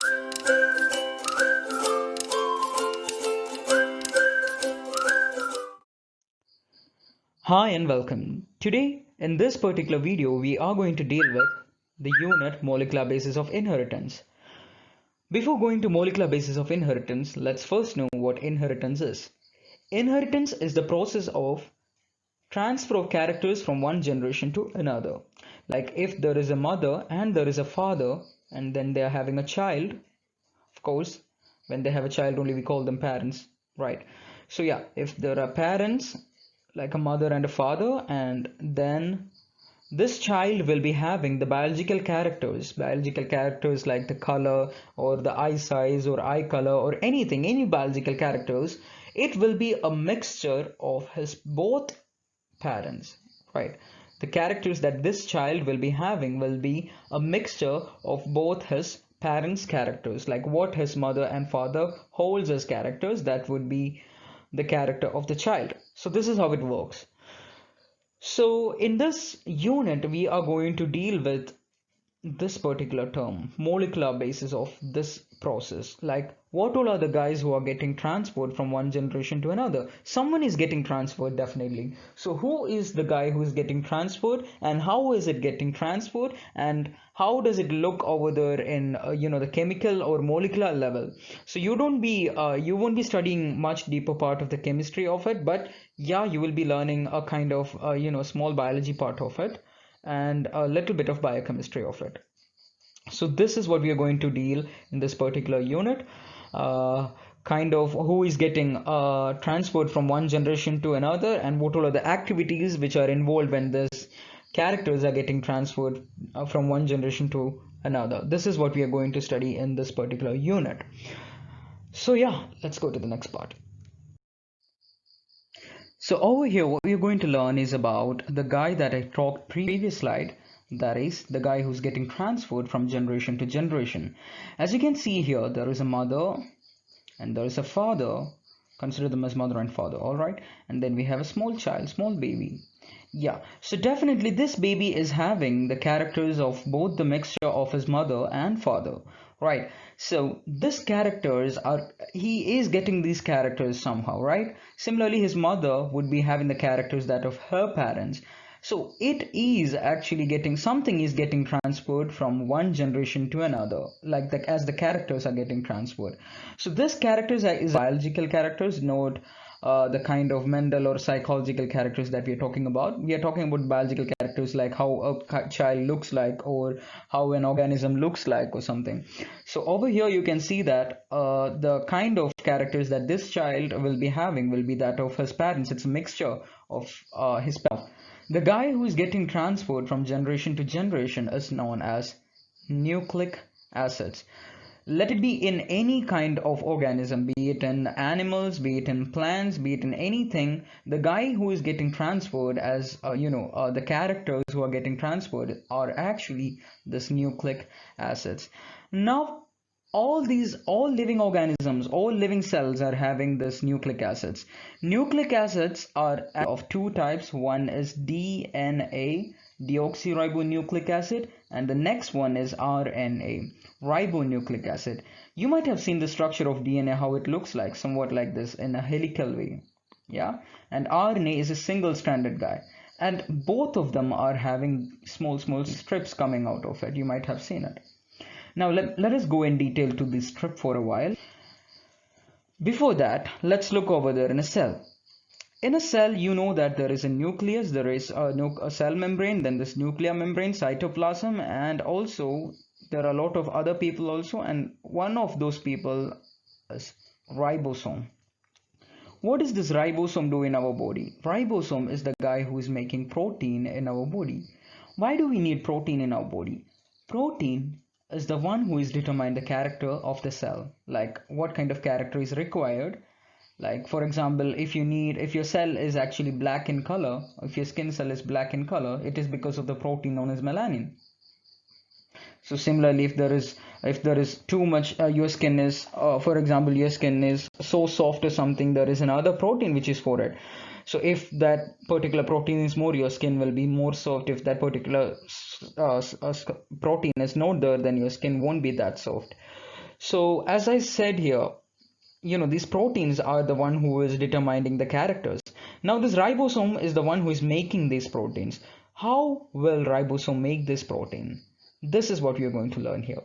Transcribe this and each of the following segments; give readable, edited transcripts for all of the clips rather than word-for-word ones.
Hi and welcome. Today, in this particular video, we are going to deal with the unit molecular basis of inheritance. Before going to molecular basis of inheritance, let's first know what inheritance is. Inheritance is the process of transfer of characters from one generation to another. Like if there is a mother and there is a father and then they are having a child, of course, when they have a child only we call them parents, right? So yeah, if there are parents like a mother and a father, and then this child will be having the biological characters like the color or the eye size or eye color or anything, any biological characters. It will be a mixture of his both parents, right? The characters that this child will be having will be a mixture of both his parents' characters, like what his mother and father holds as characters, that would be the character of the child. So this is how it works. So in this unit, we are going to deal with this particular term, molecular basis of this process. Like what all are the guys who are getting transferred from one generation to another? Someone is getting transferred, definitely. So who is the guy who is getting transferred, and how is it getting transferred, and how does it look over there in the chemical or molecular level? So you won't be studying much deeper part of the chemistry of it, but yeah, you will be learning a kind of small biology part of it and a little bit of biochemistry of it. So this is what we are going to deal in this particular unit. Kind of who is getting transferred from one generation to another, and what all are the activities which are involved when this characters are getting transferred from one generation to another. This is what we are going to study in this particular unit. So yeah, let's go to the next part. So over here, what we're going to learn is about the guy that I talked previous slide, that is the guy who's getting transferred from generation to generation. As you can see here, there is a mother and there is a father. Consider them as mother and father, all right? And then we have a small child, small baby. Yeah, so definitely this baby is having the characters of both the mixture of his mother and father, right? So this characters are, he is getting these characters somehow, right? Similarly, his mother would be having the characters that of her parents. So it is actually getting, something is getting transferred from one generation to another, like as the characters are getting transferred. So this characters is biological characters, not the kind of mental or psychological characters that we are talking about. We are talking about biological characters, like how a child looks like, or how an organism looks like, or something. So over here you can see that the kind of characters that this child will be having will be that of his parents. It's a mixture of his parents. The guy who is getting transferred from generation to generation is known as nucleic acids. Let it be in any kind of organism, be it in animals, be it in plants, be it in anything. The guy who is getting transferred as the characters who are getting transferred are actually this nucleic acids. Now all living organisms, all living cells are having this nucleic acids. Nucleic acids are of two types. One is DNA, deoxyribonucleic acid, and the next one is RNA, ribonucleic acid. You might have seen the structure of DNA, how it looks like, somewhat like this in a helical way. Yeah, and RNA is a single stranded guy, and both of them are having small strips coming out of it. You might have seen it. Now let us go in detail to this strip for a while. Before that, let's look over there in a cell. In a cell, you know that there is a nucleus, there is a cell membrane, then this nuclear membrane, cytoplasm, and also there are a lot of other people also, and one of those people is ribosome. What does this ribosome do in our body? Ribosome is the guy who is making protein in our body. Why do we need protein in our body? Protein is the one who is determine the character of the cell, like what kind of character is required. Like for example, if your cell is actually black in color, if your skin cell is black in color, it is because of the protein known as melanin. So similarly, if there is too much, your skin is for example, your skin is so soft or something, there is another protein which is for it. So if that particular protein is more, your skin will be more soft. If that particular protein is not there, then your skin won't be that soft. So as I said here, these proteins are the one who is determining the characters. Now this ribosome is the one who is making these proteins. How will ribosome make this protein? This is what we are going to learn here.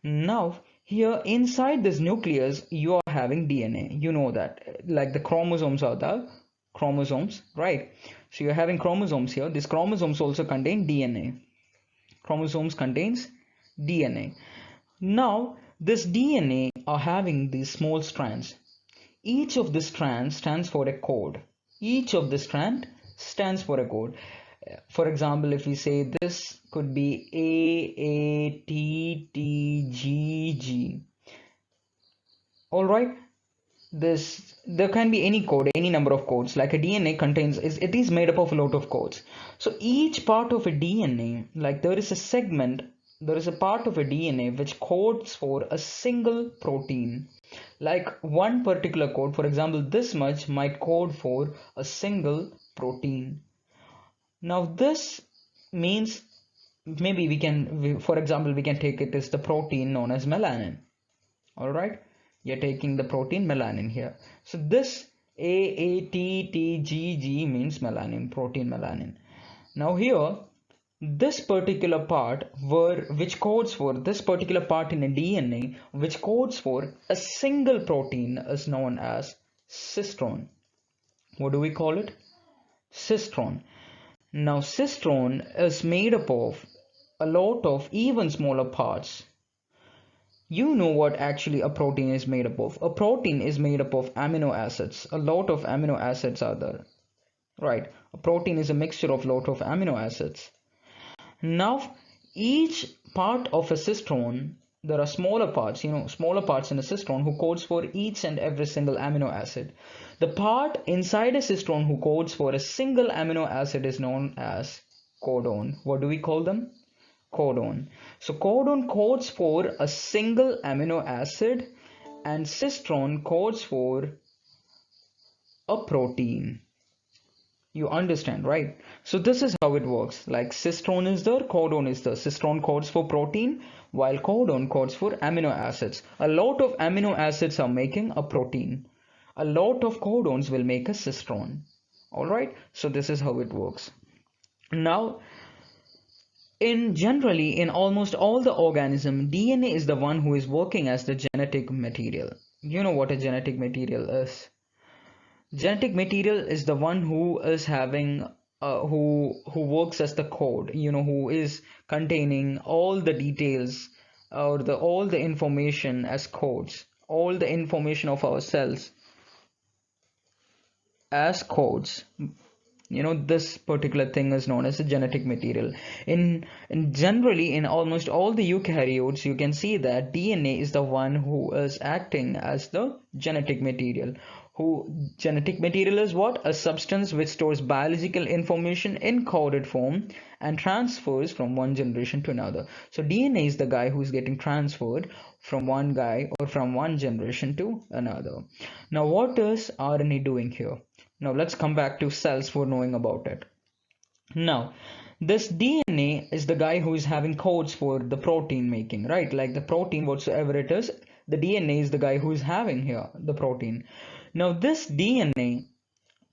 Now here inside this nucleus you are having DNA. You know that, like the chromosomes are the chromosomes, right? So you're having chromosomes here. These chromosomes also contain DNA. Chromosomes contains DNA. Now this DNA are having these small strands. Each of the strands stands for a code. Each of the strand stands for a code. For example, if we say this could be AATTGG. All right. There can be any code, any number of codes. Like a DNA contains, it is made up of a lot of codes. So each part of a DNA, like there is a segment, there is a part of a DNA which codes for a single protein. Like one particular code, for example, this much might code for a single protein. Now this means maybe for example, we can take it as the protein known as melanin. All right, you're taking the protein melanin here. So this AATTGG means melanin, protein melanin. Now here, this particular part which codes for this particular part in a DNA which codes for a single protein is known as cistron. What do we call it? Cistron. Now cistron is made up of a lot of even smaller parts. You know what actually a protein is made up of. A protein is made up of amino acids. A lot of amino acids are there. Right. A protein is a mixture of lot of amino acids. Now, each part of a cistron, there are smaller parts, smaller parts in a cistron who codes for each and every single amino acid. The part inside a cistron who codes for a single amino acid is known as codon. What do we call them? Codon. So codon codes for a single amino acid and cistron codes for a protein. You understand, right? So this is how it works. Like cistron is there, codon is there. Cistron codes for protein while codon codes for amino acids. A lot of amino acids are making a protein. A lot of codons will make a cistron. All right, so this is how it works. Now generally in almost all the organism, DNA is the one who is working as the genetic material. You know what a genetic material is? Genetic material is the one who is having who works as the code, who is containing all the details or all the information as codes, all the information of our cells as codes. This particular thing is known as a genetic material. In generally in almost all the eukaryotes, you can see that DNA is the one who is acting as the genetic material. Genetic material is what? A substance which stores biological information in coded form and transfers from one generation to another. So DNA is the guy who's getting transferred from one guy or from one generation to another. Now what is RNA doing here? Now let's come back to cells for knowing about it. Now this DNA is the guy who is having codes for the protein making, right? Like the protein, whatsoever it is, the DNA is the guy who is having here the protein. Now this DNA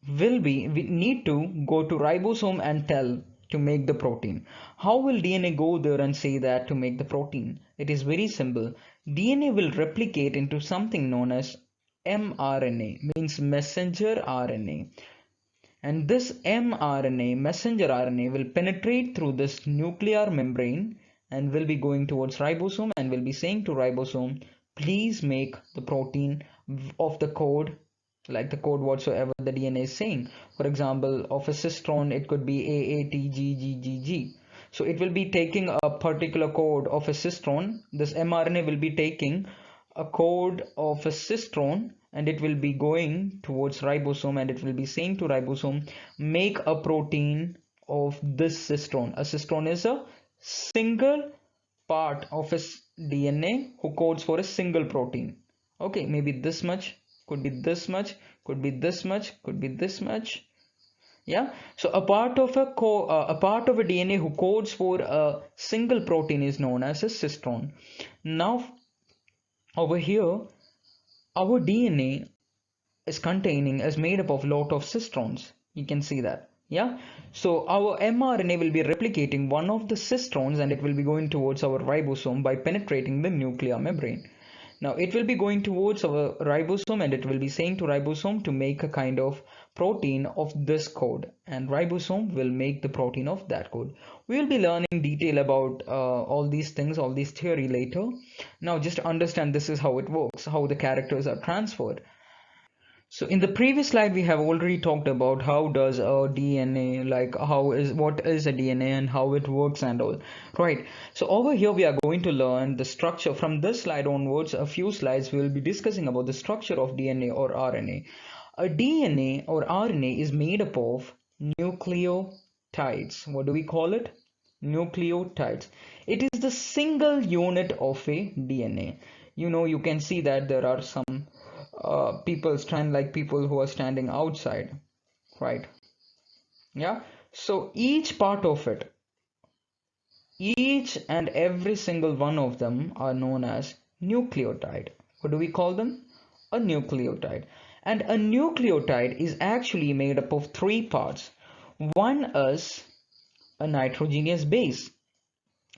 we need to go to ribosome and tell to make the protein. How will DNA go there and say that to make the protein? It is very simple. DNA will replicate into something known as mRNA, means messenger RNA. And this mRNA, messenger RNA, will penetrate through this nuclear membrane and will be going towards ribosome and will be saying to ribosome, please make the protein of the code, like the code whatsoever the DNA is saying. For example, of a cistron, it could be AATGGGG. So it will be taking a particular code of a cistron. This mRNA will be taking a code of a cistron and it will be going towards ribosome and it will be saying to ribosome, make a protein of this cistron. A cistron is a single part of a DNA who codes for a single protein. Okay, maybe this much, could be this much, could be this much, could be this much. Yeah, so a part of a DNA who codes for a single protein is known as a cistron. Now over here our DNA is made up of lot of cistrons. You can see that. Yeah. So our mRNA will be replicating one of the cistrons and it will be going towards our ribosome by penetrating the nuclear membrane. Now it will be going towards our ribosome and it will be saying to ribosome to make a kind of protein of this code, and ribosome will make the protein of that code. We will be learning detail about all these things, all these theory later. Now just understand this is how it works, how the characters are transferred. So in the previous slide, we have already talked about how does a DNA, like what is a DNA and how it works and all, right? So over here, we are going to learn the structure. From this slide onwards, a few slides, we will be discussing about the structure of DNA or RNA. A DNA or RNA is made up of nucleotides. What do we call it? Nucleotides. It is the single unit of a DNA. You can see that there are some people who are standing outside, right? Yeah. So each part of it, each and every single one of them are known as nucleotide. What do we call them? A nucleotide. And a nucleotide is actually made up of three parts. One is a nitrogenous base.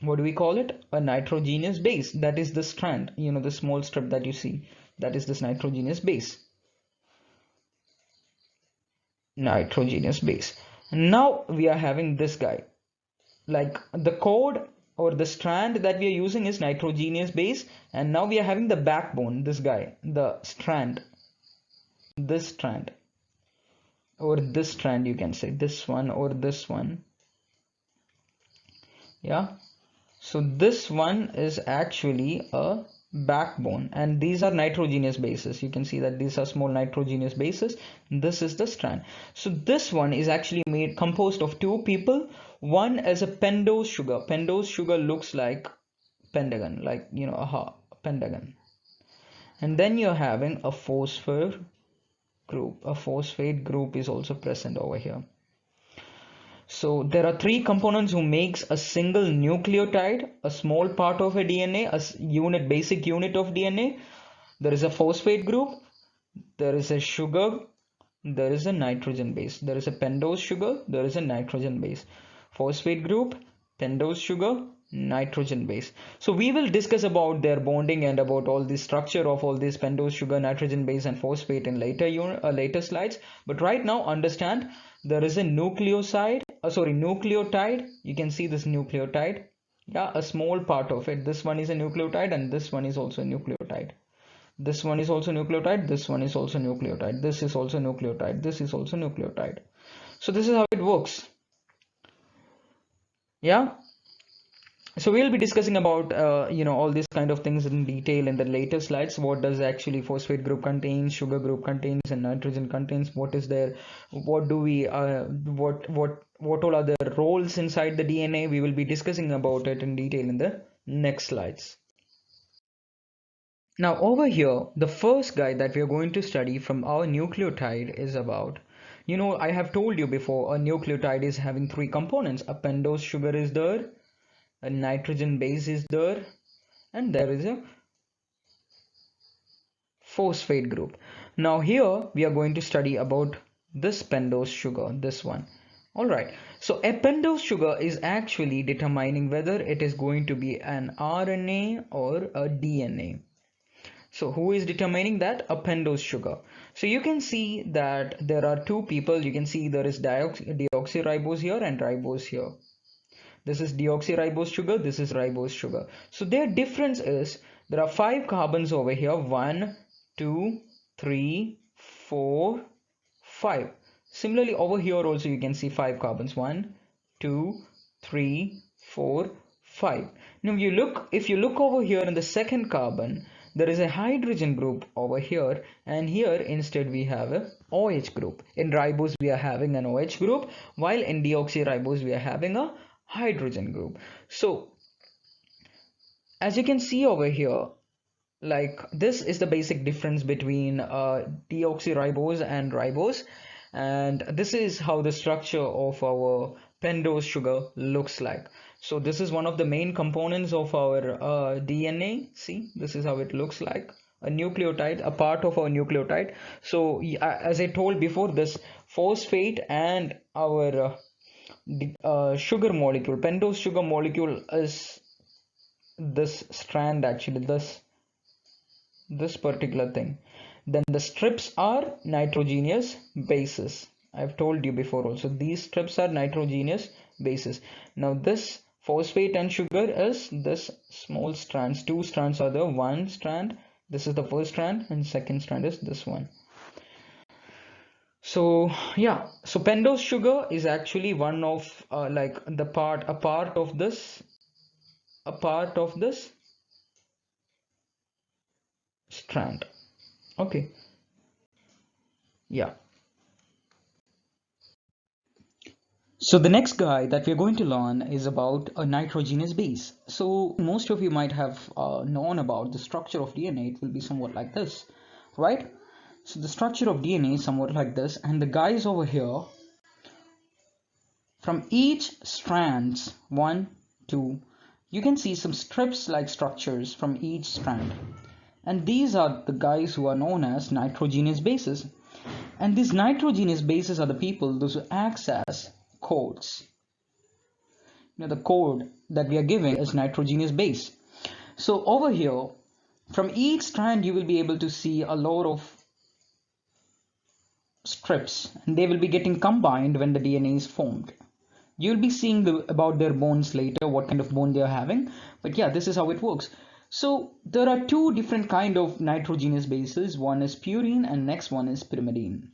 What do we call it? A nitrogenous base. That is the strand, the small strip that you see. That is this nitrogenous base. Nitrogenous base. Now we are having this guy, like the code or the strand that we are using is nitrogenous base, and now we are having the backbone, this guy, the strand, this strand, or this strand, you can say this one or this one. Yeah, so this one is actually a backbone, and these are nitrogenous bases. You can see that these are small nitrogenous bases. This is the strand. So this one is actually composed of two people. One is a pentose sugar. Pentose sugar looks like pentagon, like a pentagon. And then you're having a phosphate group. A phosphate group is also present over here. So there are three components who makes a single nucleotide, a small part of a DNA, a basic unit of DNA. There is a phosphate group, there is a sugar, there is a nitrogen base. There is a pentose sugar, there is a nitrogen base. Phosphate group, pentose sugar, nitrogen base. So we will discuss about their bonding and about all the structure of all these pentose sugar, nitrogen base and phosphate in later slides. But right now understand there is a nucleotide. You can see this nucleotide. Yeah, a small part of it. This one is a nucleotide and this one is also a nucleotide. This one is also nucleotide. This one is also nucleotide. This is also nucleotide. This is also nucleotide. So this is how it works. Yeah. So we'll be discussing about all these kind of things in detail in the later slides. What does actually phosphate group contains, sugar group contains, and nitrogen contains? What is there? What do we what all are the roles inside the DNA? We will be discussing about it in detail in the next slides. Now over here, the first guy that we are going to study from our nucleotide is about, I have told you before, a nucleotide is having three components. A pentose sugar is there, a nitrogen base is there, and there is a phosphate group. Now here we are going to study about this pentose sugar, this one. Alright, so a pentose sugar is actually determining whether it is going to be an RNA or a DNA. So who is determining that? A pentose sugar. So you can see that there are two people. You can see there is deoxyribose here and ribose here. This is deoxyribose sugar, this is ribose sugar. So their difference is there are 5 carbons over here. 1, 2, 3, 4, 5. Similarly over here also you can see 5 carbons. 1, 2, 3, 4, 5. Now if you look over here in the second carbon, there is a hydrogen group over here, and here instead we have a OH group. In ribose we are having an OH group, while in deoxyribose we are having a hydrogen group. So as you can see over here, like this is the basic difference between deoxyribose and ribose, and this is how the structure of our pentose sugar looks like. So this is one of the main components of our DNA. See, this is how it looks like. A nucleotide, a part of our nucleotide. So as I told before, this phosphate and our sugar molecule, pentose sugar molecule, is this strand, actually, this particular thing. Then the strips are nitrogenous bases. I've told you before also, these strips are nitrogenous bases. Now this phosphate and sugar is this small strands. Two strands are there. One strand, this is the first strand, and second strand is this one. So yeah, so pentose sugar is actually one of like a part of this strand. Okay, yeah. So the next guy that we're going to learn is about a nitrogenous base. So most of you might have known about the structure of DNA. It will be somewhat like this, right? So the structure of DNA is somewhat like this, and the guys over here, from each strands, 1, 2, you can see some strips like structures from each strand. And these are the guys who are known as nitrogenous bases. And these nitrogenous bases are the people, those who act as codes. The code that we are giving is nitrogenous base. So over here, from each strand, you will be able to see a lot of strips, and they will be getting combined when the DNA is formed. You'll be seeing about their bones later, what kind of bone they are having. But yeah, this is how it works. So there are two different kind of nitrogenous bases. One is purine and next one is pyrimidine.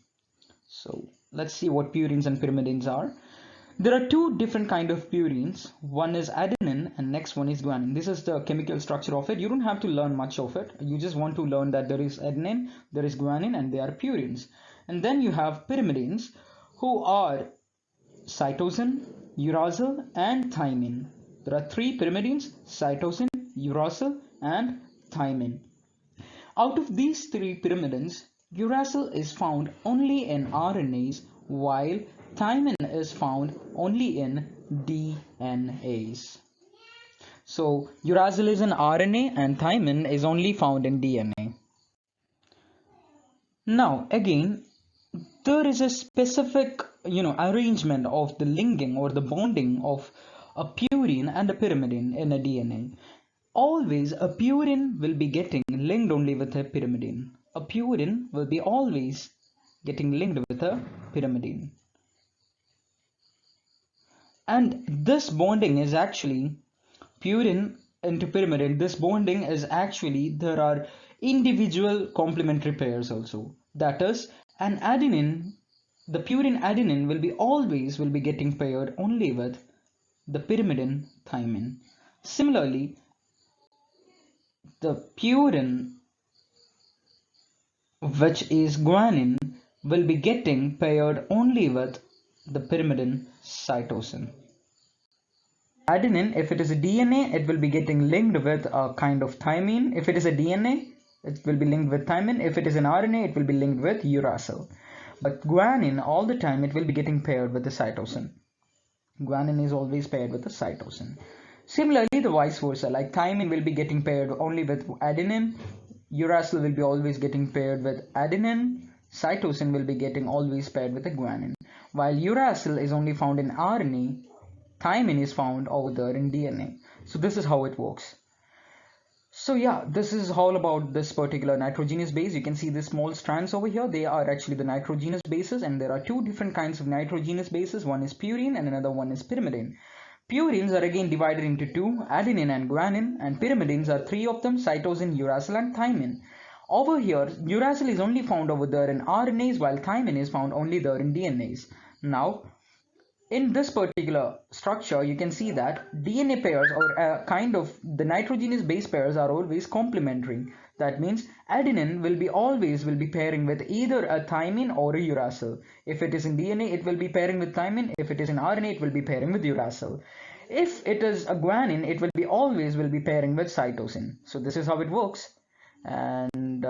So let's see what purines and pyrimidines are. There are two different kind of purines. One is adenine and next one is guanine. This is the chemical structure of it. You don't have to learn much of it. You just want to learn that there is adenine, there is guanine, and they are purines. And then you have pyrimidines, who are cytosine, uracil, and thymine. There are three pyrimidines: cytosine, uracil, and thymine. Out of these three pyrimidines, uracil is found only in RNAs, while thymine is found only in DNAs. So uracil is in RNA and thymine is only found in DNA. Now again, there is a specific arrangement of the linking or the bonding of a purine and a pyrimidine in a DNA. Always a purine will be getting linked only with a pyrimidine. A purine will be always getting linked with a pyrimidine. And this bonding is actually purine into pyrimidine. This bonding is actually, there are individual complementary pairs also. That is, an adenine, the purine adenine will be getting paired only with the pyrimidine thymine. Similarly, the purine, which is guanine, will be getting paired only with the pyrimidine cytosine. Adenine, if it is a DNA, it will be getting linked with a kind of thymine. If it is a DNA, it will be linked with thymine. If it is an RNA, it will be linked with uracil. But guanine, all the time, it will be getting paired with the cytosine. Guanine is always paired with the cytosine. Similarly, the vice versa, like thymine will be getting paired only with adenine, uracil will be always getting paired with adenine, cytosine will be getting always paired with the guanine. While uracil is only found in RNA, thymine is found over there in DNA. So this is how it works. So yeah, this is all about this particular nitrogenous base. You can see the small strands over here. They are actually the nitrogenous bases, and there are two different kinds of nitrogenous bases. One is purine and another one is pyrimidine. Purines are again divided into two, adenine and guanine, and pyrimidines are three of them: cytosine, uracil, and thymine. Over here, uracil is only found over there in RNAs, while thymine is found only there in DNAs. Now, in this particular structure, you can see that DNA pairs, or kind of the nitrogenous base pairs, are always complementary. That means adenine will always be pairing with either a thymine or a uracil. If it is in DNA, it will be pairing with thymine. If it is in RNA, it will be pairing with uracil. If it is a guanine, it will always be pairing with cytosine. So this is how it works. And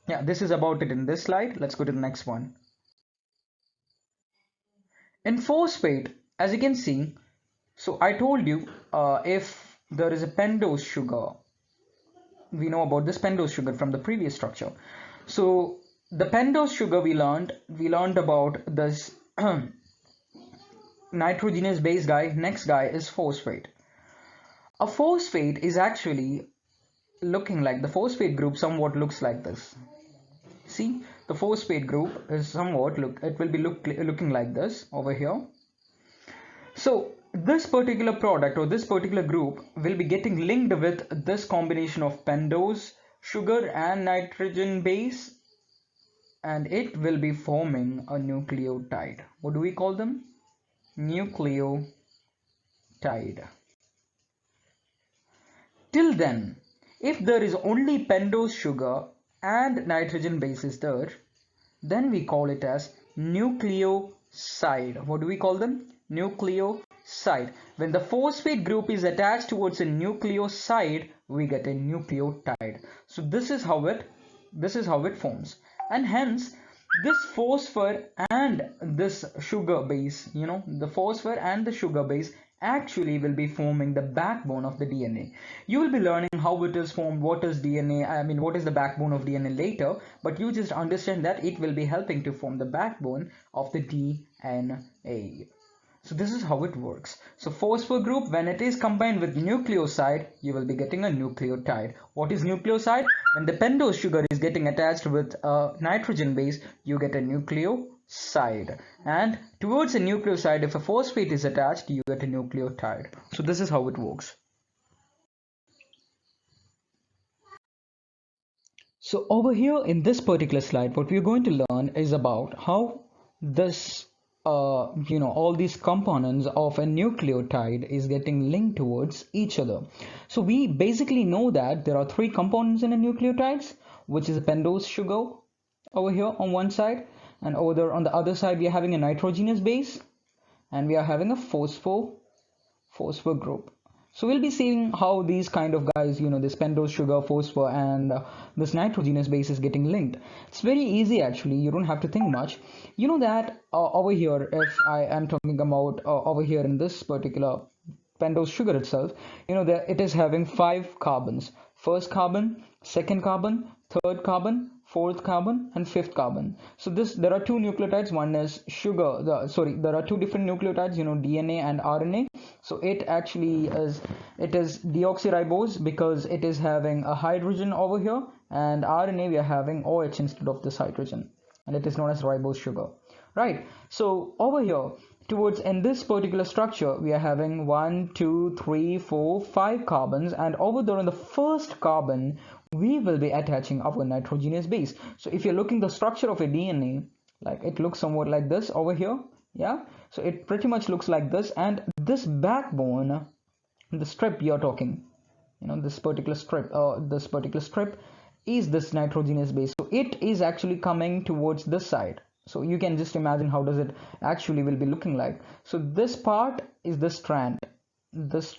yeah, this is about it in this slide. Let's go to the next one. In phosphate, as you can see, so I told you if there is a pentose sugar, we know about this pentose sugar from the previous structure. So the pentose sugar we learned about this nitrogenous base guy. Next guy is phosphate. A phosphate is actually looking like, the phosphate group somewhat looks like this. See, the phosphate group is somewhat it will be looking like this over here. So this particular product or this particular group will be getting linked with this combination of pentose sugar and nitrogen base, and it will be forming a nucleotide. What do we call them? Nucleotide. Till then, if there is only pentose sugar and nitrogen base is there, then we call it as nucleoside. What do we call them? Nucleoside. When the phosphate group is attached towards a nucleoside, we get a nucleotide. So this is how it forms. And hence this phosphor and this sugar base, the phosphor and the sugar base actually will be forming the backbone of the DNA. You will be learning how it is formed, what is DNA, what is the backbone of DNA later, but you just understand that it will be helping to form the backbone of the DNA. So this is how it works. So phosphor group, when it is combined with nucleoside, you will be getting a nucleotide. What is nucleoside? When the pentose sugar is getting attached with a nitrogen base, you get a nucleoside. And towards a nucleoside, if a phosphate is attached, you get a nucleotide. So this is how it works. So over here in this particular slide, what we're going to learn is about how this all these components of a nucleotide is getting linked towards each other. So we basically know that there are three components in a nucleotides, which is a pentose sugar over here on one side, and over there on the other side we are having a nitrogenous base, and we are having a phosphor group. So we'll be seeing how these kind of guys, this pentose sugar, phosphor, and this nitrogenous base is getting linked. It's very easy actually. You don't have to think much. You know that over here, if I am talking about over here in this particular pentose sugar itself, that it is having 5 carbons. First carbon, second carbon, third carbon, fourth carbon, and fifth carbon. So there are two nucleotides. One is sugar. There are two different nucleotides. DNA and RNA. So it actually is deoxyribose because it is having a hydrogen over here, and RNA we are having OH instead of this hydrogen, and it is known as ribose sugar, right? So over here towards in this particular structure we are having 1, 2, 3, 4, 5 carbons, and over there on the first carbon we will be attaching our nitrogenous base. So if you're looking the structure of a DNA, like it looks somewhat like this over here, yeah, so it pretty much looks like this, and this backbone, the strip you're talking, this particular strip is this nitrogenous base. So it is actually coming towards this side. So you can just imagine how does it actually will be looking like. So this part is this strand, this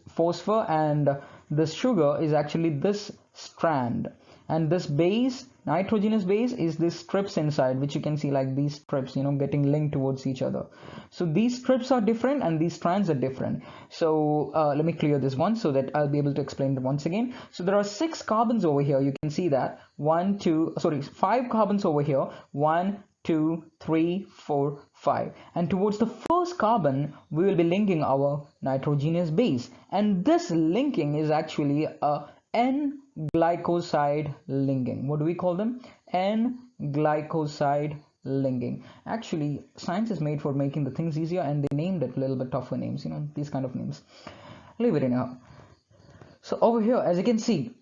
phosphor and this sugar is actually this strand, and this base, nitrogenous base, is this strips inside, which you can see like these strips getting linked towards each other. So these strips are different and these strands are different. So let me clear this one so that I'll be able to explain it once again. So there are 6 carbons over here. You can see that 5 carbons over here, 1, 2, 3, 4, 5, and towards the first carbon we will be linking our nitrogenous base, and this linking is actually a N-glycoside linking. What do we call them? N-glycoside linking. Actually, science is made for making the things easier, and they named it a little bit tougher names, these kind of names. Leave it anyhow. So over here, as you can see,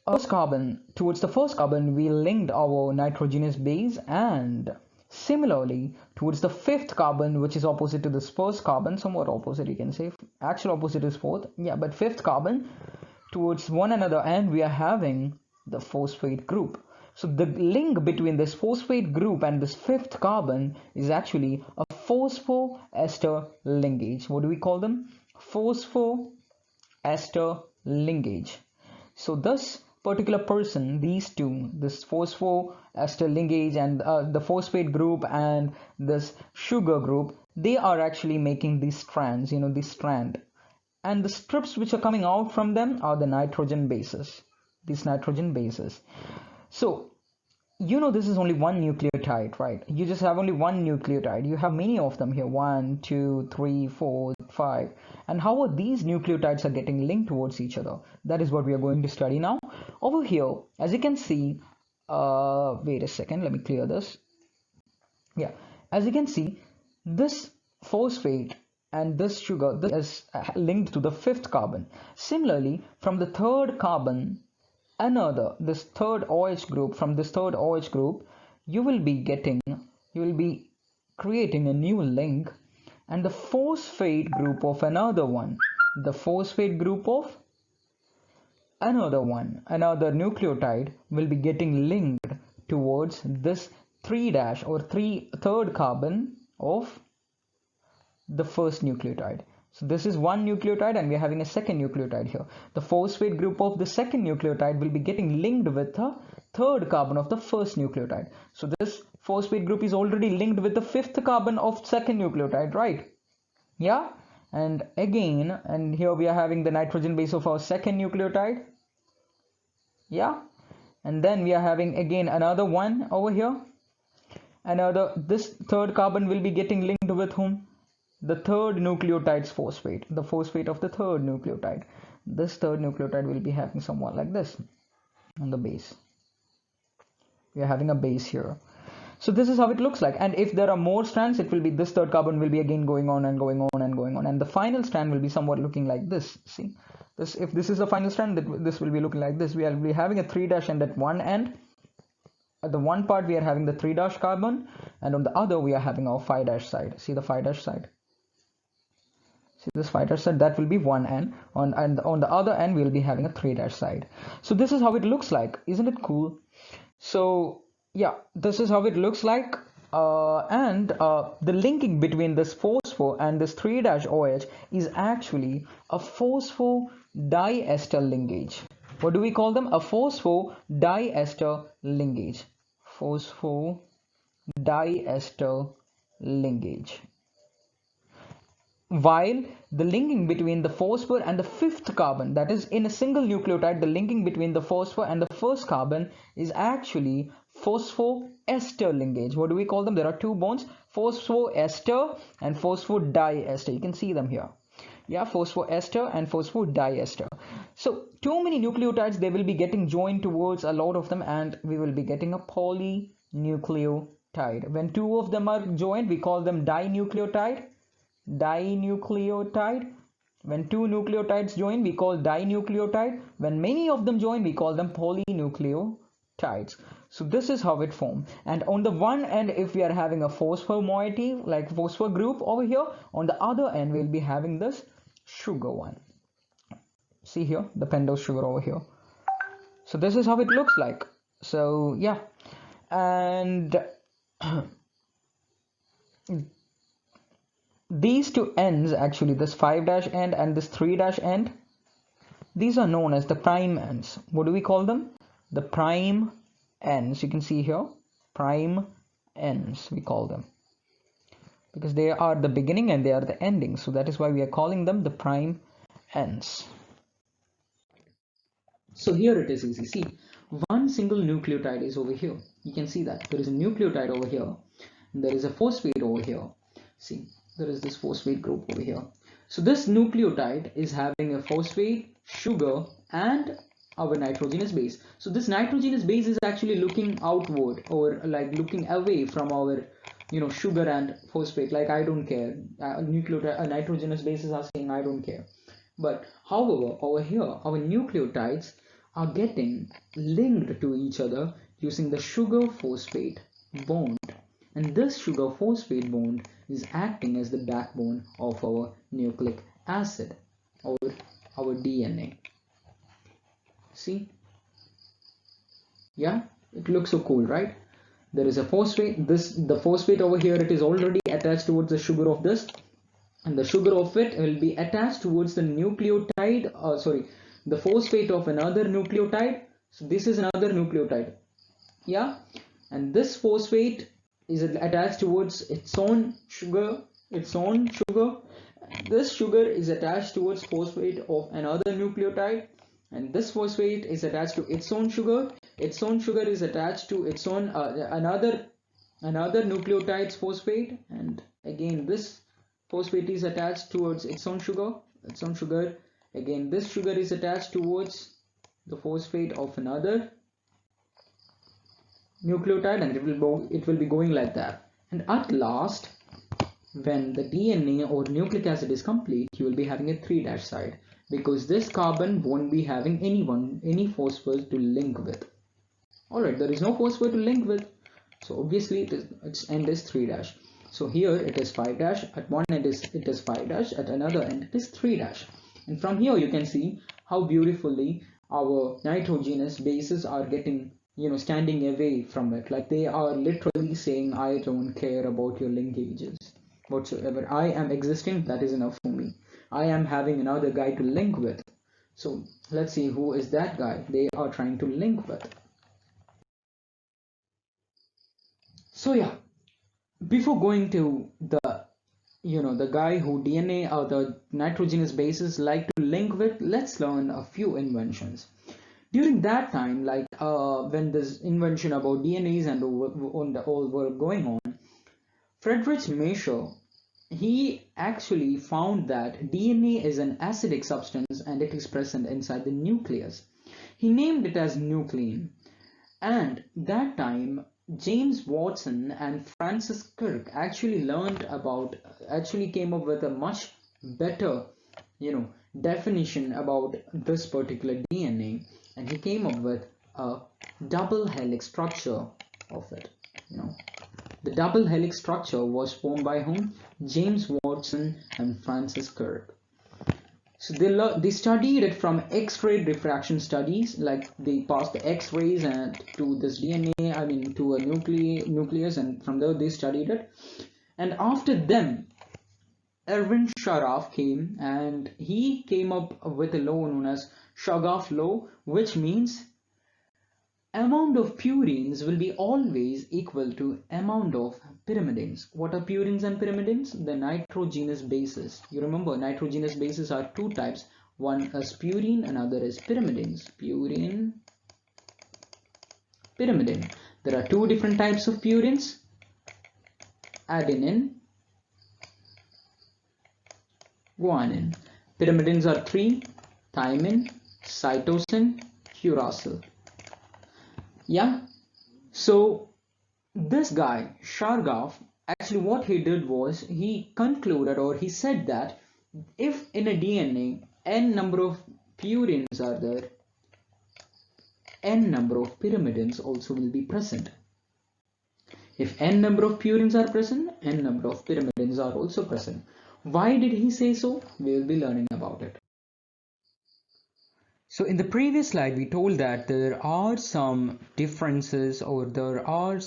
towards the first carbon we linked our nitrogenous base, and similarly towards the 5th carbon, which is opposite to this first carbon, somewhat opposite you can say, actual opposite is 4th, yeah, but 5th carbon, towards one another, and we are having the phosphate group. So the link between this phosphate group and this 5th carbon is actually a phosphoester linkage. What do we call them? Phosphoester linkage. So thus particular person, these two, this phosphoester linkage and the phosphate group and this sugar group, they are actually making these strands, this strand, and the strips which are coming out from them are the nitrogen bases, these nitrogen bases. So this is only one nucleotide, right? You just have only one nucleotide. You have many of them here, 1, 2, 3, 4, 5. And how are these nucleotides are getting linked towards each other? That is what we are going to study now. Over here, as you can see, wait a second, let me clear this. Yeah, as you can see, this phosphate and this sugar, this is linked to the 5th carbon. Similarly, from the 3rd carbon, this third OH group, from this third OH group, you will be creating a new link, and the phosphate group of another one, another nucleotide will be getting linked towards this 3' or third carbon of the first nucleotide. So this is one nucleotide and we are having a second nucleotide here. The phosphate group of the second nucleotide will be getting linked with the 3rd carbon of the first nucleotide. So this phosphate group is already linked with the 5th carbon of second nucleotide, right? Yeah. And again, and here we are having the nitrogen base of our second nucleotide. Yeah. And then we are having again another one over here. This 3rd carbon will be getting linked with whom? The 3rd nucleotide's phosphate, the phosphate of the 3rd nucleotide. This 3rd nucleotide will be having somewhat like this on the base. We are having a base here. So this is how it looks like. And if there are more strands, it will be this 3rd carbon will be again going on and going on and going on. And the final strand will be somewhat looking like this. See, if this is the final strand, this will be looking like this. We will be having a 3' end at one end. At the one part, we are having the 3' carbon. And on the other, we are having our 5' side. See the 5' side. See this 5' side, that will be one end, and on the other end we'll be having a 3' side. So this is how it looks like. Isn't it cool? So yeah, this is how it looks like. The linking between this phospho and this 3' OH is actually a phosphodiester linkage. What do we call them? A phosphodiester linkage. Phosphodiester linkage. While the linking between the phosphor and the 5th carbon, that is in a single nucleotide, the linking between the phosphor and the 1st carbon is actually phosphoester linkage. What do we call them? There are two bonds, phosphoester and phosphodiester. You can see them here. Yeah, phosphoester and phosphodiester. So too many nucleotides, they will be getting joined towards a lot of them, and we will be getting a polynucleotide. When two of them are joined, we call them dinucleotide. When two nucleotides join, we call dinucleotide. When many of them join, we call them polynucleotides. So this is how it forms. And on the one end, if we are having a phosphor moiety, like phosphor group over here, on the other end we'll be having this sugar one. See here, the pentose sugar over here. So this is how it looks like. So yeah, and these two ends, actually this 5' end and this 3' end, these are known as the prime ends. What do we call them? The prime ends. You can see here, prime ends we call them, because they are the beginning and they are the ending. So that is why we are calling them the prime ends. So here it is easy. See, one single nucleotide is over here. You can see that there is a nucleotide over here. There is a phosphate over here. See, there is this phosphate group over here. So this nucleotide is having a phosphate, sugar, and our nitrogenous base. So this nitrogenous base is actually looking outward, or like looking away from our sugar and phosphate. Like, I don't care. Nitrogenous bases are saying I don't care. But however, over here our nucleotides are getting linked to each other using the sugar phosphate bond, and this sugar phosphate bond is acting as the backbone of our nucleic acid or our DNA. See, yeah, it looks so cool, right? There is a phosphate, the phosphate over here, it is already attached towards the sugar of this, and the sugar of it will be attached towards the nucleotide, the phosphate of another nucleotide. So this is another nucleotide. Yeah, and this phosphate is attached towards its own sugar. This sugar is attached towards phosphate of another nucleotide, and this phosphate is attached to its own sugar. Its own sugar is attached to its own another nucleotide's phosphate, and again this phosphate is attached towards its own sugar. Again this sugar is attached towards the phosphate of another nucleotide, and it will be going like that. And at last, when the DNA or nucleic acid is complete, you will be having a 3' side, because this carbon won't be having any phosphorus to link with. Alright, there is no phosphorus to link with, so obviously its end is 3'. So here it is 5', at one end it is 5', at another end it is 3'. And from here you can see how beautifully our nitrogenous bases are getting, standing away from it. Like they are literally saying, I don't care about your linkages whatsoever. I am existing, that is enough for me. I am having another guy to link with. So let's see who is that guy they are trying to link with. So yeah, before going to the guy who DNA or the nitrogenous bases like to link with, let's learn a few inventions. During that time, like when this invention about DNAs and all were going on, Friedrich Miescher, he actually found that DNA is an acidic substance and it is present inside the nucleus. He named it as nuclein. And that time, James Watson and Francis Crick actually came up with a much better, definition about this particular DNA, and he came up with a double helix structure of it. The double helix structure was formed by whom? James Watson and Francis Crick. So they studied it from X-ray diffraction studies, like they passed the X-rays and to this DNA, to a nucleus, and from there they studied it. And after them, Erwin Chargaff came, and he came up with a law known as Chargaff law, which means amount of purines will be always equal to amount of pyrimidines. What are purines and pyrimidines? The nitrogenous bases. You remember nitrogenous bases are two types. One is purine, another is pyrimidines. Purine, pyrimidine. There are two different types of purines. Adenine, guanine. Pyrimidines are three: thymine, cytosine, uracil. Yeah, so this guy Chargaff, actually what he did was he concluded, or he said that if in a DNA n number of purines are there, n number of pyrimidines also will be present. If n number of purines are present, n number of pyrimidines are also present. Why did he say so? We will be learning about it. So in the previous slide, we told that there are some differences, or there are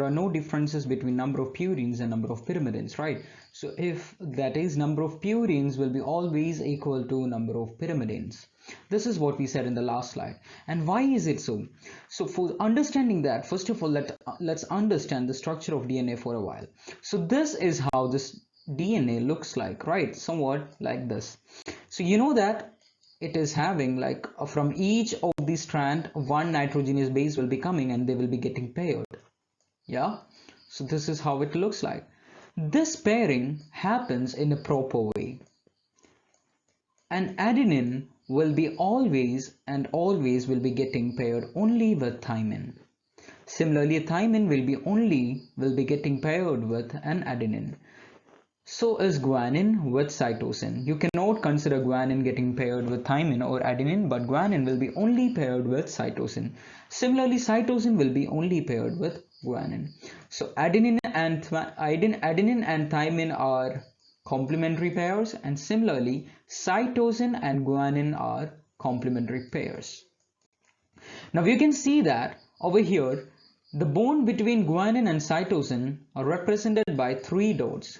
no differences between number of purines and number of pyrimidines, right? So if that is, number of purines will be always equal to number of pyrimidines. This is what we said in the last slide. And why is it so? So for understanding that, first of all, let's understand the structure of DNA for a while. So this is how this DNA looks like, right? Somewhat like this. So you know that it is having, like, from each of these strands, one nitrogenous base will be coming and they will be getting paired. Yeah, so this is how it looks like. This pairing happens in a proper way. An adenine will be always will be getting paired only with thymine. Similarly, a thymine will be getting paired with an adenine. So is guanine with cytosine. You cannot consider guanine getting paired with thymine or adenine, but guanine will be only paired with cytosine. Similarly, cytosine will be only paired with guanine. So adenine and thymine are complementary pairs, and similarly cytosine and guanine are complementary pairs. Now you can see that over here the bond between guanine and cytosine are represented by 3 dots,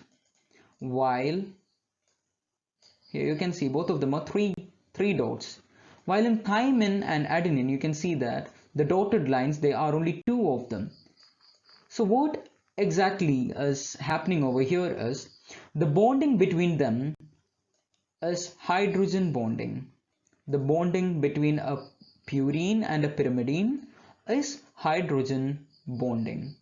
while here you can see both of them are three dots, While in thymine and adenine, you can see that the dotted lines, there are only two of them. So what exactly is happening over here is the bonding between them is hydrogen bonding. The bonding between a purine and a pyrimidine is hydrogen bonding.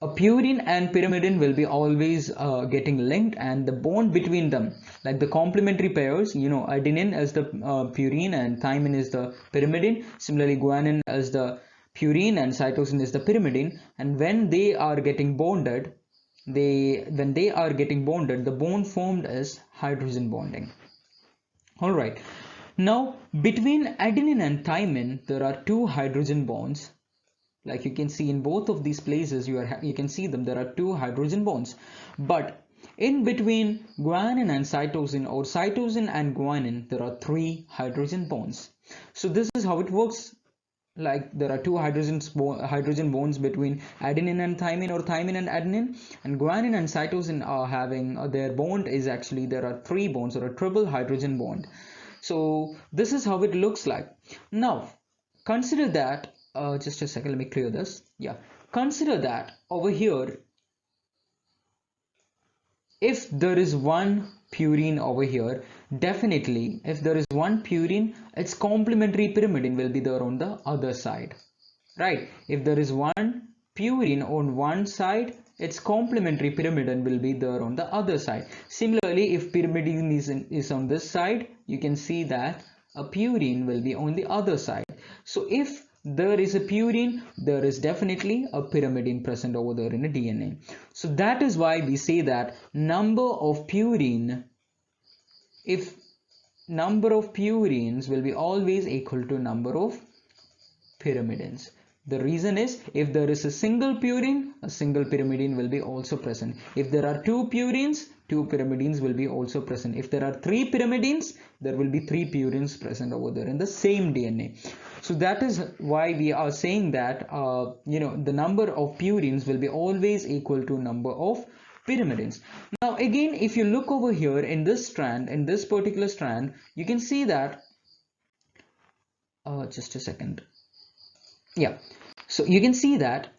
A purine and pyrimidine will be always getting linked, and the bond between them, like the complementary pairs, adenine is the purine and thymine is the pyrimidine. Similarly, guanine is the purine and cytosine is the pyrimidine. And when they are getting bonded, the bond formed is hydrogen bonding. All right. Now, between adenine and thymine, there are two hydrogen bonds. Like you can see in both of these places, you can see them. There are two hydrogen bonds. But in between guanine and cytosine, or cytosine and guanine, there are three hydrogen bonds. So this is how it works. Like there are two hydrogen bonds between adenine and thymine, or thymine and adenine, and guanine and cytosine are having their bond is actually, there are three bonds, or a triple hydrogen bond. So this is how it looks like. Now consider that just a second, let me clear this. Yeah, consider that over here, if there is one purine over here, definitely if there is one purine, its complementary pyrimidine will be there on the other side, right? If there is one purine on one side, its complementary pyrimidine will be there on the other side. Similarly, if pyrimidine is on this side, you can see that a purine will be on the other side. So if there is a purine, there is definitely a pyrimidine present over there in a DNA. So that is why we say that number of purines will be always equal to number of pyrimidines. The reason is, if there is a single purine, a single pyrimidine will be also present. If there are two purines, two pyrimidines will be also present. If there are three pyrimidines, there will be three purines present over there in the same DNA. So that is why we are saying that the number of purines will be always equal to number of pyrimidines. Now again, if you look over here in this strand, in this particular strand, you can see that just a second. Yeah, so you can see that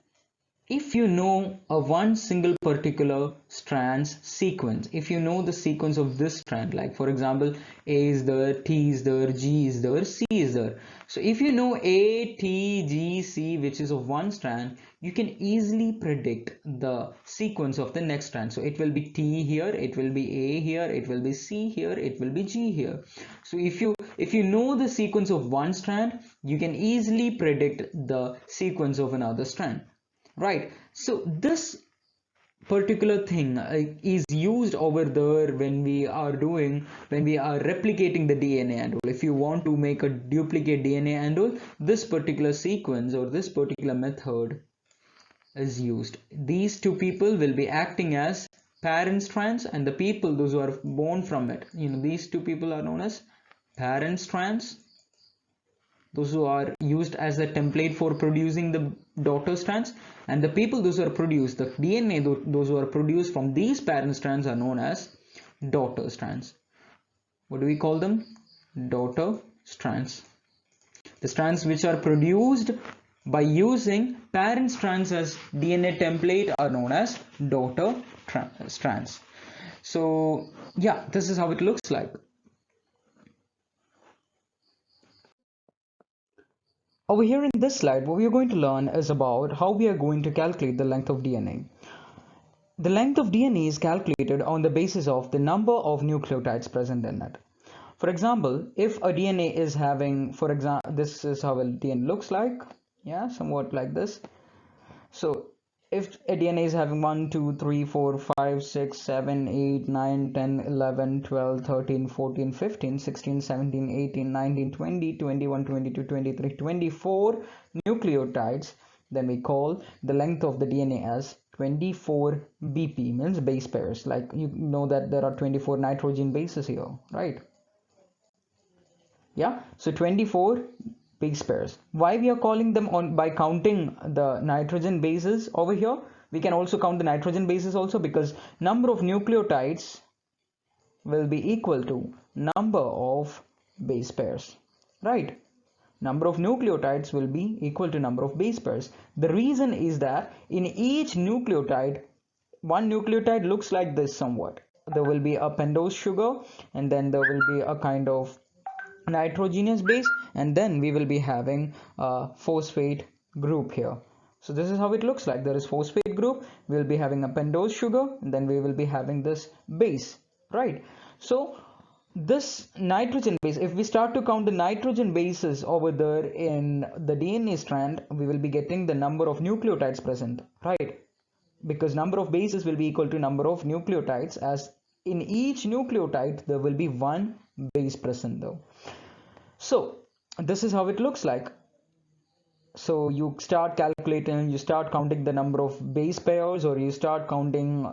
if you know one single particular strand's sequence, if you know the sequence of this strand, like for example, A is there, T is there, G is there, C is there. So if you know A, T, G, C, which is of one strand, you can easily predict the sequence of the next strand. So it will be T here, it will be A here, it will be C here, it will be G here. So if you know the sequence of one strand, you can easily predict the sequence of another strand. Right, so this particular thing is used over there when we are replicating the DNA and all. If you want to make a duplicate DNA and all, this particular sequence or this particular method is used. These two people will be acting as parent strands, and the people, those who are born from it, these two people are known as parent strands. Those who are used as a template for producing the daughter strands, and the people, those who are produced, the DNA, those who are produced from these parent strands are known as daughter strands. What do we call them? Daughter strands. The strands which are produced by using parent strands as DNA template are known as daughter strands. So yeah, this is how it looks like. Over here in this slide, what we are going to learn is about how we are going to calculate the length of DNA. The length of DNA is calculated on the basis of the number of nucleotides present in it. For example, if a DNA is having, for example, this is how a DNA looks like, yeah, somewhat like this. So if a DNA is having 1, 2, 3, 4, 5, 6, 7, 8, 9, 10, 11, 12, 13, 14, 15, 16, 17, 18, 19, 20, 21, 22, 23, 24 nucleotides, then we call the length of the DNA as 24 BP, means base pairs. Like you know that there are 24 nitrogen bases here, right? Yeah, so 24 base pairs. Why we are calling them on by counting the nitrogen bases over here? We can also count the nitrogen bases also, because number of nucleotides will be equal to number of base pairs, right? Number of nucleotides will be equal to number of base pairs. The reason is that in each nucleotide, one nucleotide looks like this somewhat. There will be a pentose sugar, and then there will be a kind of nitrogenous base, and then we will be having a phosphate group here. So this is how it looks like. There is phosphate group, we will be having a pentose sugar, and then we will be having this base, right? So this nitrogen base, if we start to count the nitrogen bases over there in the DNA strand, we will be getting the number of nucleotides present, right? Because number of bases will be equal to number of nucleotides, as in each nucleotide there will be one base present though. So this is how it looks like. So you start calculating, you start counting the number of base pairs, or you start counting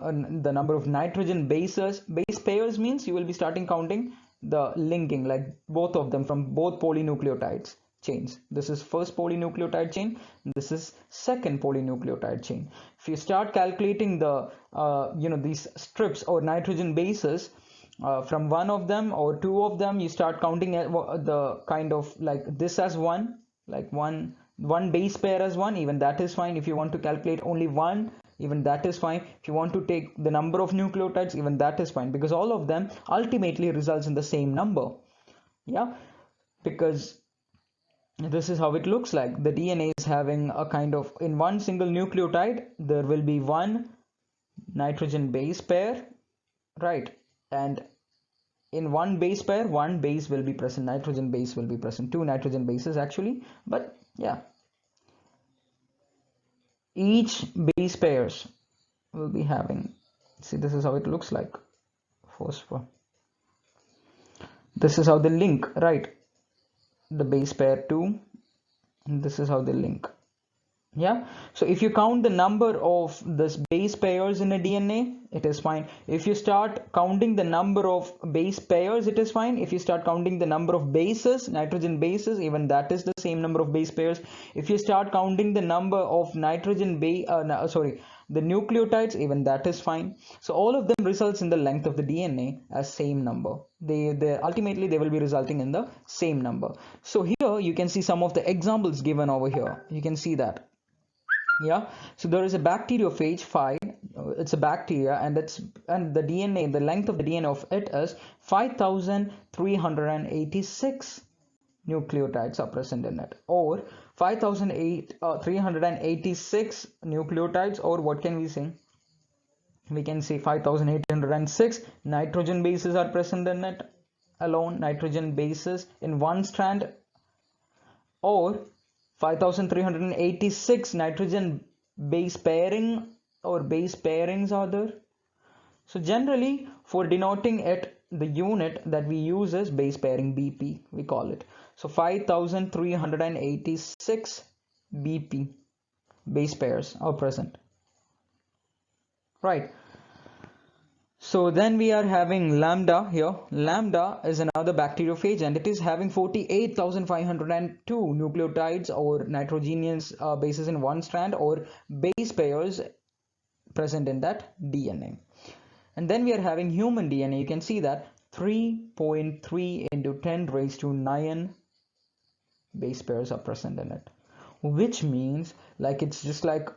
the number of nitrogen bases. Base pairs means you will be starting counting the linking, like both of them from both polynucleotides chains. This is first polynucleotide chain, this is second polynucleotide chain. If you start calculating the these strips or nitrogen bases from one of them or two of them, you start counting the kind of like this as one, like one base pair as one, even that is fine. If you want to calculate only one, even that is fine. If you want to take the number of nucleotides, even that is fine, because all of them ultimately results in the same number. Yeah, because this is how it looks like. The DNA is having a kind of, in one single nucleotide there will be one nitrogen base pair, right? And in one base pair, one base will be present, nitrogen base will be present, two nitrogen bases actually, but yeah, each base pairs will be having, see, this is how it looks like. Phosphor, this is how they link, right? The base pair 2, and this is how they link. Yeah, so if you count the number of this base pairs in a DNA, it is fine. If you start counting the number of base pairs, it is fine. If you start counting the number of bases, nitrogen bases, even that is the same number of base pairs. If you start counting the number of nitrogen the nucleotides, even that is fine. So all of them results in the length of the DNA as same number. They ultimately they will be resulting in the same number. So here you can see some of the examples given over here. You can see that. Yeah, so there is a bacteriophage 5. It's a bacteria, and the DNA, the length of the DNA of it is 5386 nucleotides are present in it, or 5386 nucleotides, or what can we say? We can say 5806 nitrogen bases are present in it alone, nitrogen bases in one strand, or 5386 nitrogen base pairing or base pairings are there. So generally for denoting it, the unit that we use is base pairing, BP we call it. So 5386 BP base pairs are present, right? So then we are having lambda here. Lambda is another bacteriophage, and it is having 48,502 nucleotides or nitrogenous bases in one strand, or base pairs present in that DNA. And then we are having human DNA. You can see that 3.3 into 10 raised to 9 base pairs are present in it, which means like it's just like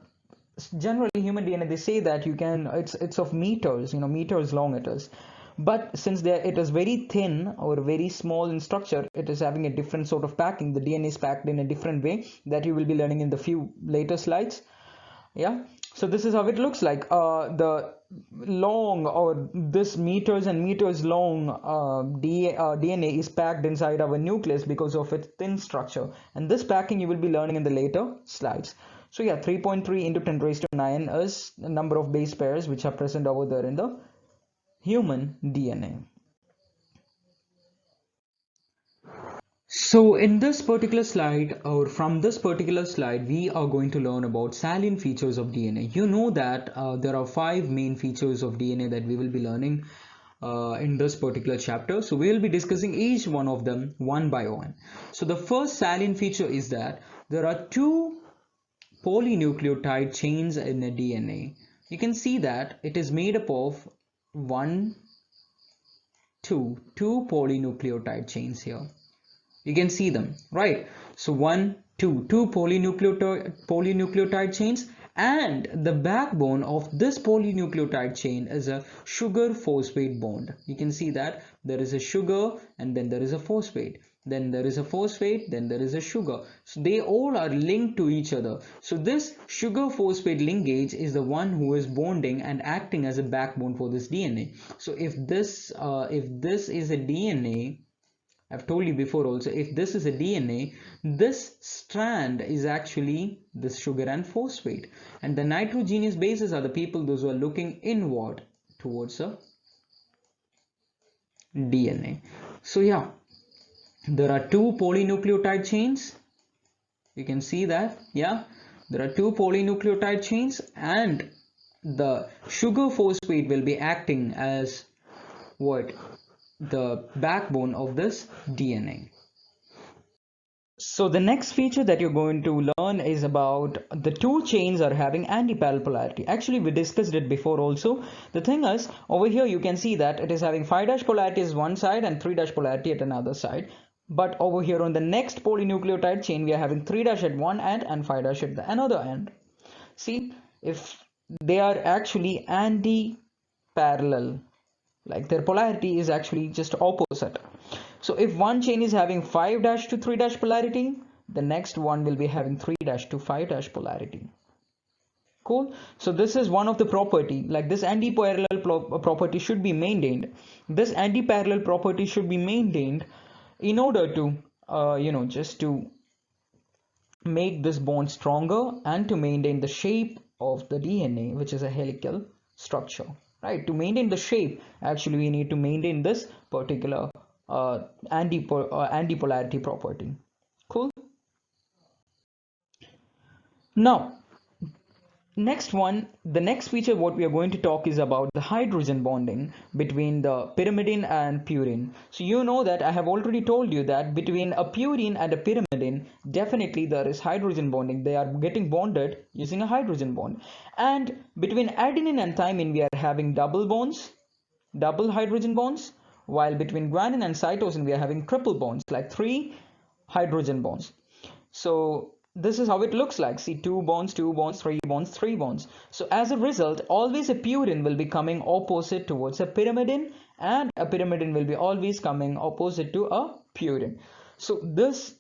generally human DNA, they say that you can, it's of meters, meters long it is, but since it is very thin or very small in structure, it is having a different sort of packing. The DNA is packed in a different way that you will be learning in the few later slides. Yeah, so this is how it looks like. The long, or this meters and meters long DNA is packed inside our nucleus because of its thin structure, and this packing you will be learning in the later slides. So yeah, 3.3 into 10 raised to 9 is the number of base pairs which are present over there in the human DNA. So in this particular slide, or from this particular slide, we are going to learn about salient features of DNA. You know that there are 5 main features of DNA that we will be learning in this particular chapter. So we will be discussing each one of them one by one. So the first salient feature is that there are 2 polynucleotide chains in a DNA. You can see that it is made up of one two polynucleotide chains here. You can see them, right? So two polynucleotide chains, and the backbone of this polynucleotide chain is a sugar phosphate bond. You can see that there is a sugar and then there is a phosphate, then there is a phosphate, then there is a sugar. So they all are linked to each other. So this sugar phosphate linkage is the one who is bonding and acting as a backbone for this DNA. So if this is a DNA, I've told you before also, if this is a DNA, this strand is actually this sugar and phosphate, and the nitrogenous bases are the people, those who are looking inward towards a DNA. So yeah, there are two polynucleotide chains. You can see that, yeah, there are two polynucleotide chains, and the sugar phosphate will be acting as what? The backbone of this DNA. So the next feature that you're going to learn is about the two chains are having anti-parallel polarity. Actually, we discussed it before also. The thing is, over here you can see that it is having 5' polarity is one side and 3' polarity at another side. But over here on the next polynucleotide chain, we are having 3' at one end and 5' at the another end. See, if they are actually anti-parallel, like their polarity is actually just opposite. So if one chain is having 5' to 3' polarity, the next one will be having 3' to 5' polarity. Cool. So this is one of the property, like this anti-parallel property should be maintained. This anti-parallel property should be maintained in order to just to make this bond stronger and to maintain the shape of the DNA, which is a helical structure, right? To maintain the shape, actually we need to maintain this particular anti-polarity property. Cool. Now the next feature what we are going to talk is about the hydrogen bonding between the pyrimidine and purine. So you know that I have already told you that between a purine and a pyrimidine, definitely there is hydrogen bonding. They are getting bonded using a hydrogen bond. And between adenine and thymine, we are having double bonds, double hydrogen bonds, while between guanine and cytosine, we are having triple bonds, like 3 hydrogen bonds. So this is how it looks like. See, 2 bonds, 2 bonds, 3 bonds, 3 bonds. So as a result, always a purine will be coming opposite towards a pyrimidine, and a pyrimidine will be always coming opposite to a purine. So this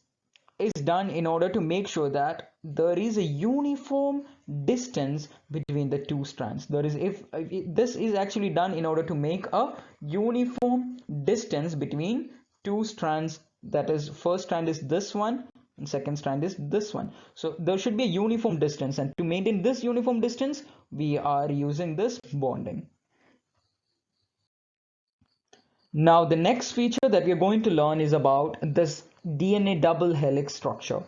is done in order to make sure that there is a uniform distance between the two strands. If this is actually done in order to make a uniform distance between two strands, that is, first strand is this one and second strand is this one. So there should be a uniform distance, and to maintain this uniform distance, we are using this bonding. Now the next feature that we are going to learn is about this DNA double helix structure.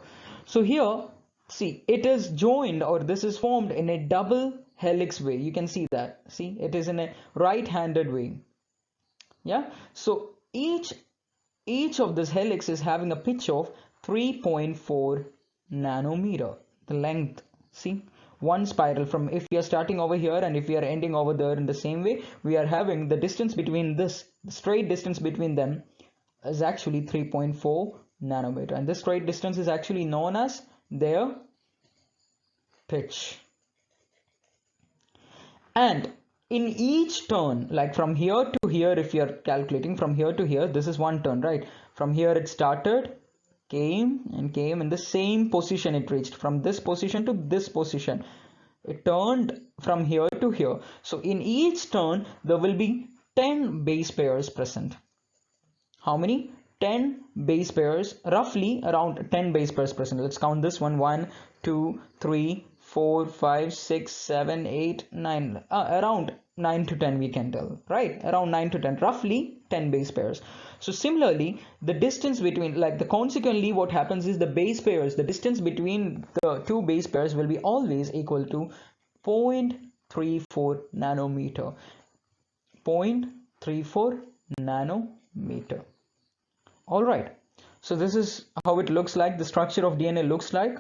So here, see, it is joined, or this is formed in a double helix way. You can see that. See, it is in a right-handed way. Yeah. So each of this helix is having a pitch of 3.4 nanometer. The length. See, one spiral, from if we are starting over here and if we are ending over there in the same way, we are having the distance between this, the straight distance between them is actually 3.4 nanometer, and this straight distance is actually known as their pitch. And in each turn, like from here to here, if you are calculating from here to here, this is one turn, right? From here it started, came in the same position, it reached from this position to this position, it turned from here to here. So in each turn there will be 10 base pairs present. How many? 10 base pairs, roughly around 10 base pairs present. Let's count this one: 1 2 3 4 5 6 7 8 9, around 9 to 10 we can tell, right? Around 9 to 10, roughly 10 base pairs. So similarly, the distance between, consequently what happens is the base pairs, the distance between the two base pairs will be always equal to 0.34 nanometer. 0.34 nanometer. All right. So this is how it looks like. The structure of DNA looks like.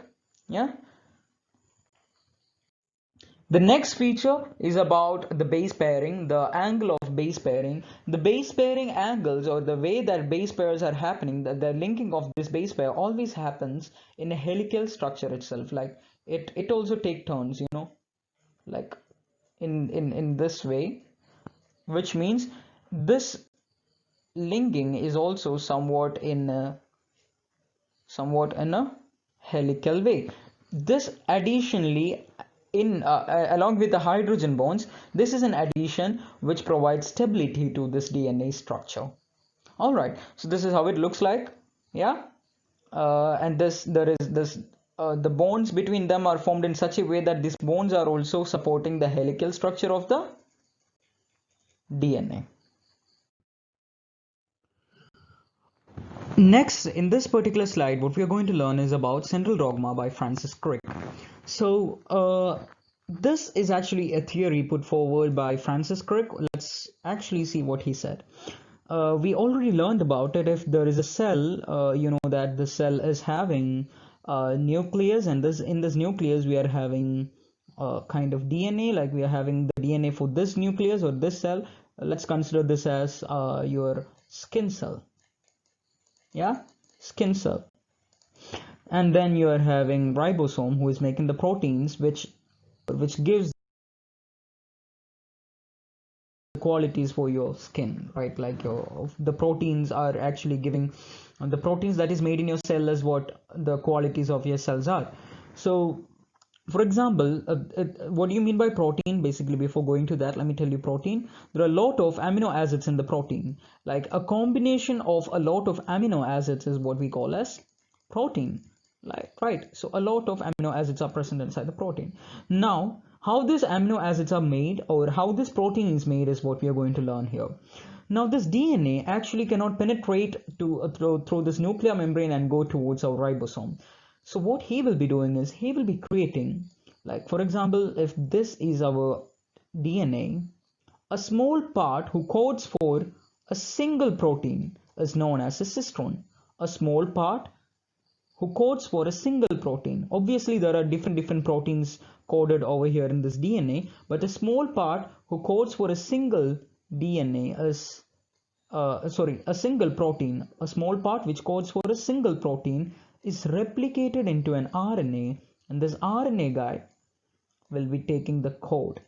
Yeah. The next feature is about the base pairing, the angle of base pairing. The base pairing angles, or the way that base pairs are happening, the linking of this base pair always happens in a helical structure itself. Like it also take turns, you know, like in this way, which means this linking is also somewhat in a helical way. This additionally in along with the hydrogen bonds, this is an addition which provides stability to this DNA structure. All right, so this is how it looks like. Yeah, and there is this the bonds between them are formed in such a way that these bonds are also supporting the helical structure of the DNA. Next, in this particular slide, what we are going to learn is about central dogma by Francis Crick. So, this is actually a theory put forward by Francis Crick. Let's actually see what he said. We already learned about it. If there is a cell, you know that the cell is having nucleus, and in this nucleus we are having kind of DNA, like we are having the DNA for this nucleus or this cell. Let's consider this as your skin cell. Yeah, skin cell. And then you are having ribosome who is making the proteins which gives the qualities for your skin, right? Like the proteins are actually giving the proteins that is made in your cell is what the qualities of your cells are. So for example, what do you mean by protein? Basically, before going to that, let me tell you protein. There are a lot of amino acids in the protein. Like a combination of a lot of amino acids is what we call as protein. Like, right. So a lot of amino acids are present inside the protein. Now, how these amino acids are made or how this protein is made is what we are going to learn here. Now, this DNA actually cannot penetrate through this nuclear membrane and go towards our ribosome. So what he will be doing is he will be creating, like for example, if this is our DNA, a small part who codes for a single protein is known as a cistron. A small part who codes for a single protein. Obviously, there are different proteins coded over here in this DNA, but a small part who codes for a single DNA is a single protein, a small part which codes for a single protein is replicated into an RNA, and this RNA guy will be taking the code.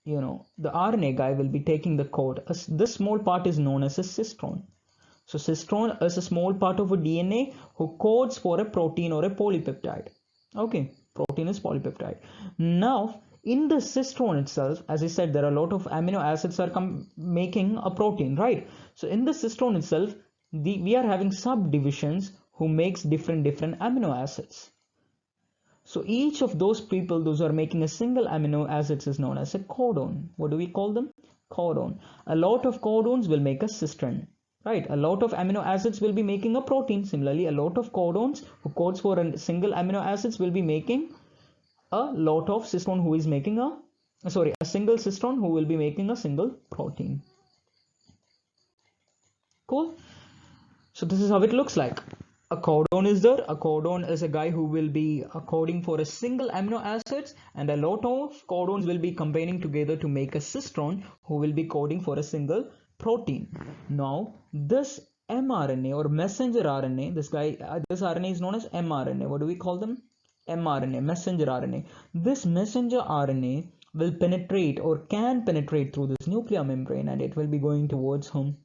You know, the RNA guy will be taking the code. This small part is known as a cistron. So cistron is a small part of a DNA who codes for a protein or a polypeptide. Okay, protein is polypeptide. Now, in the cistron itself, as I said, there are a lot of amino acids are making a protein, right? So in the cistron itself, we are having subdivisions who makes different amino acids. So each of those people, those are making a single amino acids is known as a codon. What do we call them? Codon. A lot of codons will make a cistron. Right, a lot of amino acids will be making a protein. Similarly, a lot of codons who codes for a single amino acids will be making a lot of cistron who is making a single cistron who will be making a single protein. Cool. So this is how it looks like. A codon is there. A codon is a guy who will be coding for a single amino acids, and a lot of codons will be combining together to make a cistron who will be coding for a single protein. Now this mRNA or messenger RNA, this RNA is known as mRNA. What do we call them? mRNA, messenger RNA. This messenger RNA will penetrate or can penetrate through this nuclear membrane, and it will be going towards whom?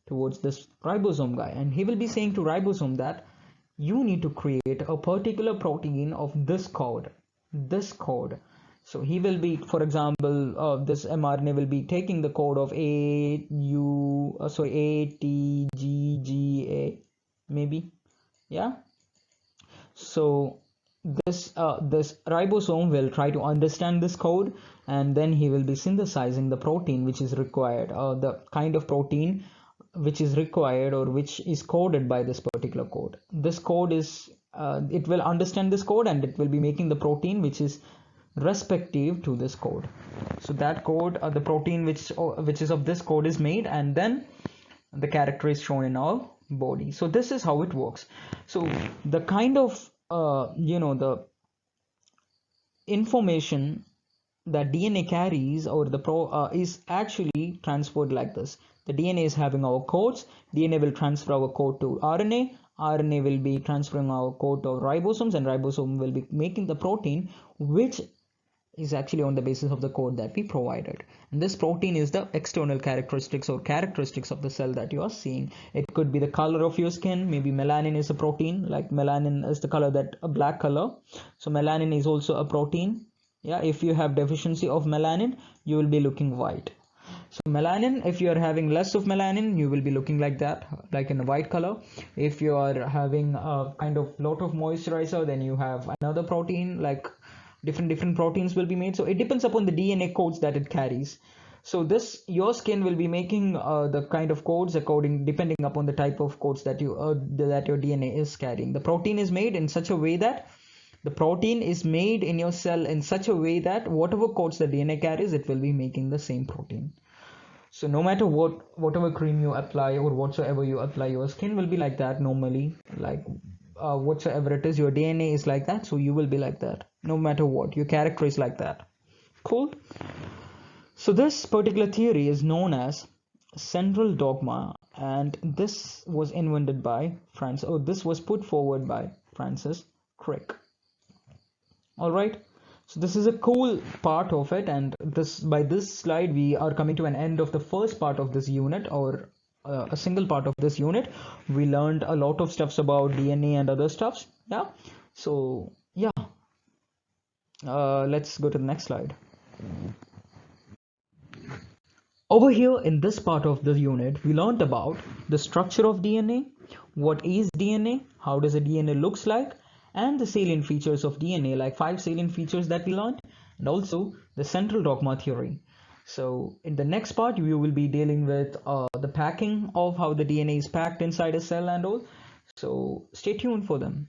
Towards this ribosome guy, and he will be saying to ribosome that you need to create a particular protein of this code. So he will be, for example, this mRNA will be taking the code of ATGGA, maybe. Yeah. So this ribosome will try to understand this code, and then he will be synthesizing the protein which is required, the kind of protein which is required or which is coded by this particular code. This code is it will understand this code, and it will be making the protein which is respective to this code. So that code, the protein which is of this code is made, and then the character is shown in our body. So this is how it works. So the kind of the information that DNA carries, or the is actually transferred like this. The DNA is having our codes. DNA will transfer our code to RNA. RNA will be transferring our code to ribosomes, and ribosome will be making the protein, which is actually on the basis of the code that we provided. And this protein is the external characteristics or characteristics of the cell that you are seeing. It could be the color of your skin. Maybe melanin is a protein, like melanin is the color, that a black color. So melanin is also a protein. Yeah, if you have deficiency of melanin, you will be looking white. So melanin, if you are having less of melanin, you will be looking like that, like in a white color. If you are having a kind of lot of moisturizer, then you have another protein, like different proteins will be made. So it depends upon the DNA codes that it carries. So this, your skin will be making the kind of codes according, depending upon the type of codes that you that your DNA is carrying. The protein is made in such a way that in your cell in such a way that whatever codes the DNA carries, it will be making the same protein. So no matter whatever cream you apply or whatsoever you apply, your skin will be like that normally. Like whatsoever it is, your DNA is like that, so you will be like that. No matter what, your character is like that. Cool. So this particular theory is known as central dogma, and this was invented by this was put forward by Francis Crick. All right. So this is a cool part of it, and by this slide we are coming to an end of the first part of this unit, or a single part of this unit. We learned a lot of stuffs about DNA and other stuffs. Yeah. So yeah, let's go to the next slide. Over here in this part of the unit, we learned about the structure of DNA, what is DNA, how does a DNA looks like, and the salient features of DNA, like 5 salient features that we learned, and also the central dogma theory. So in the next part, we will be dealing with the packing of how the DNA is packed inside a cell and all. So stay tuned for them.